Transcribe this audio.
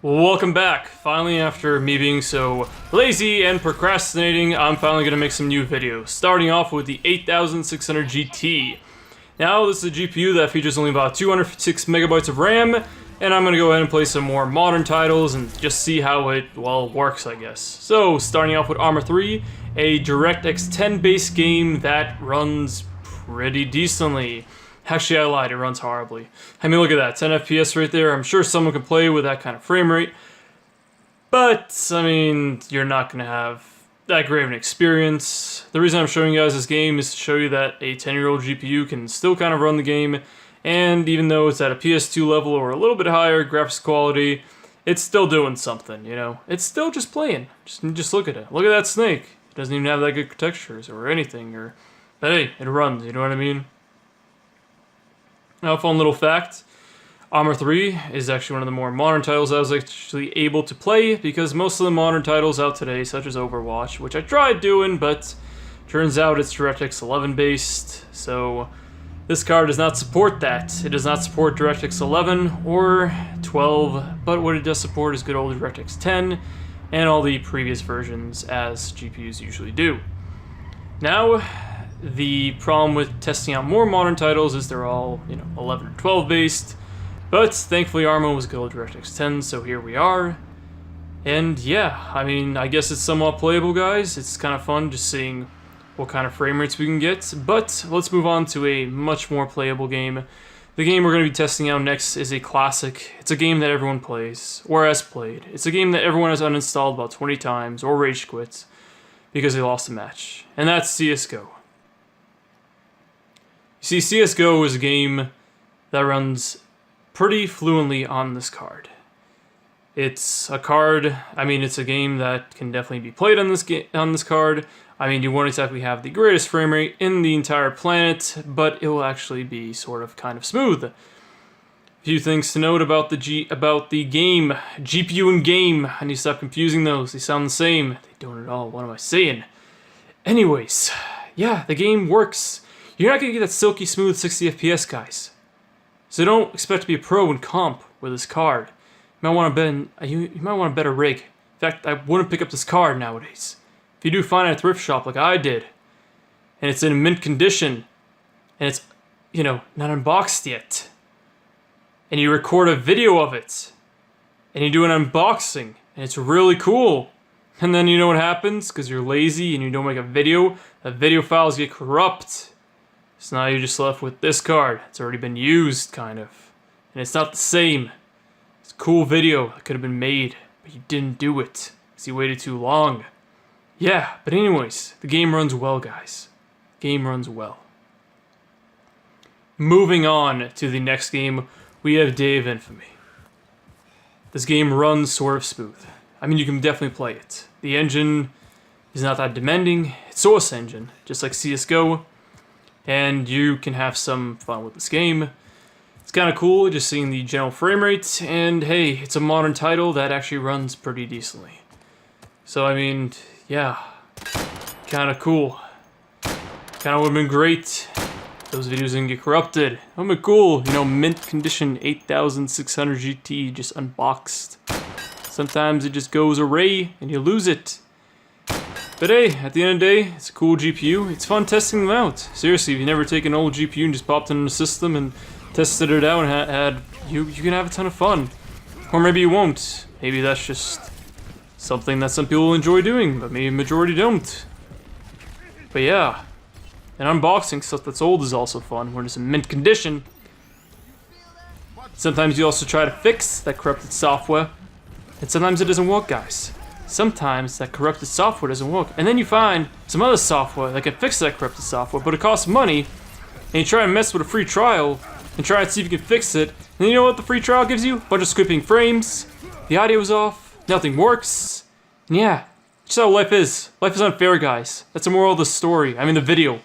Welcome back. Finally, after me being so lazy and procrastinating, I'm finally going to make some new videos. Starting off with the 8600 GT. Now, this is a GPU that features only about 256 megabytes of RAM, and I'm going to go ahead and play some more modern titles and just see how it, well, works, I guess. So, starting off with Arma 3, a DirectX 10 based game that runs pretty decently. Actually, I lied, it runs horribly. I mean, look at that, 10 FPS right there. I'm sure someone can play with that kind of frame rate. But, I mean, you're not going to have that great of an experience. The reason I'm showing you guys this game is to show you that a 10-year-old GPU can still kind of run the game. And even though it's at a PS2 level or a little bit higher graphics quality, it's still doing something, you know? It's still just playing. Just look at it. Look at that snake. It doesn't even have that good textures or anything. But hey, it runs, you know what I mean? Now, a fun little fact, Arma 3 is actually one of the more modern titles I was actually able to play, because most of the modern titles out today, such as Overwatch, which I tried doing, but turns out it's DirectX 11 based, so this card does not support that. It does not support DirectX 11 or 12, but what it does support is good old DirectX 10 and all the previous versions, as GPUs usually do. Now, the problem with testing out more modern titles is they're all, 11 or 12 based, but thankfully Arma was good old DirectX 10, so here we are. And yeah, I mean, I guess it's somewhat playable, guys. It's kind of fun just seeing what kind of frame rates we can get, but let's move on to a much more playable game. The game we're going to be testing out next is a classic. It's a game that everyone plays, or has played. It's a game that everyone has uninstalled about 20 times, or rage quit, because they lost a match, and that's CSGO. You see, CSGO is a game that runs pretty fluently on this card. It's a card, it's a game that can definitely be played on this card. I mean, you won't exactly have the greatest frame rate in the entire planet, but it will actually be sort of kind of smooth. A few things to note about the game, GPU and game. I need to stop confusing those. They sound the same. They don't at all. What am I saying? Anyways, yeah, the game works. You're not going to get that silky smooth 60 FPS, guys. So don't expect to be a pro in comp with this card. You might want a better rig. In fact, I wouldn't pick up this card nowadays. If you do find it at a thrift shop like I did, and it's in mint condition, and it's, not unboxed yet, and you record a video of it, and you do an unboxing, and it's really cool, and then you know what happens? Because you're lazy and you don't make a video, the video files get corrupt. So now you're just left with this card. It's already been used, kind of. And it's not the same. It's a cool video that could have been made, but you didn't do it because you waited too long. Yeah, but anyways, the game runs well, guys. The game runs well. Moving on to the next game, we have Day of Infamy. This game runs sort of smooth. I mean, you can definitely play it. The engine is not that demanding. It's Source engine, just like CSGO. And you can have some fun with this game. It's kind of cool just seeing the general frame rate, and hey, it's a modern title that actually runs pretty decently. So I mean, yeah, kind of cool. Kind of would have been great if those videos didn't get corrupted. It would have been cool, mint condition 8600 GT just unboxed. Sometimes it just goes array and you lose it. But hey, at the end of the day, it's a cool GPU. It's fun testing them out. Seriously, if you never taken an old GPU and just popped it in the system and tested it out and you can have a ton of fun. Or maybe you won't. Maybe that's just something that some people enjoy doing, but maybe a majority don't. But yeah, and unboxing stuff that's old is also fun when it's in mint condition. Sometimes you also try to fix that corrupted software, and sometimes it doesn't work, guys. Sometimes that corrupted software doesn't work, and then you find some other software that can fix that corrupted software, but it costs money, and you try and mess with a free trial, and try and see if you can fix it, and you know what the free trial gives you? A bunch of skipping frames, the audio's off, nothing works, and yeah, that's how life is. Life is unfair, guys. That's the moral of the story, the video.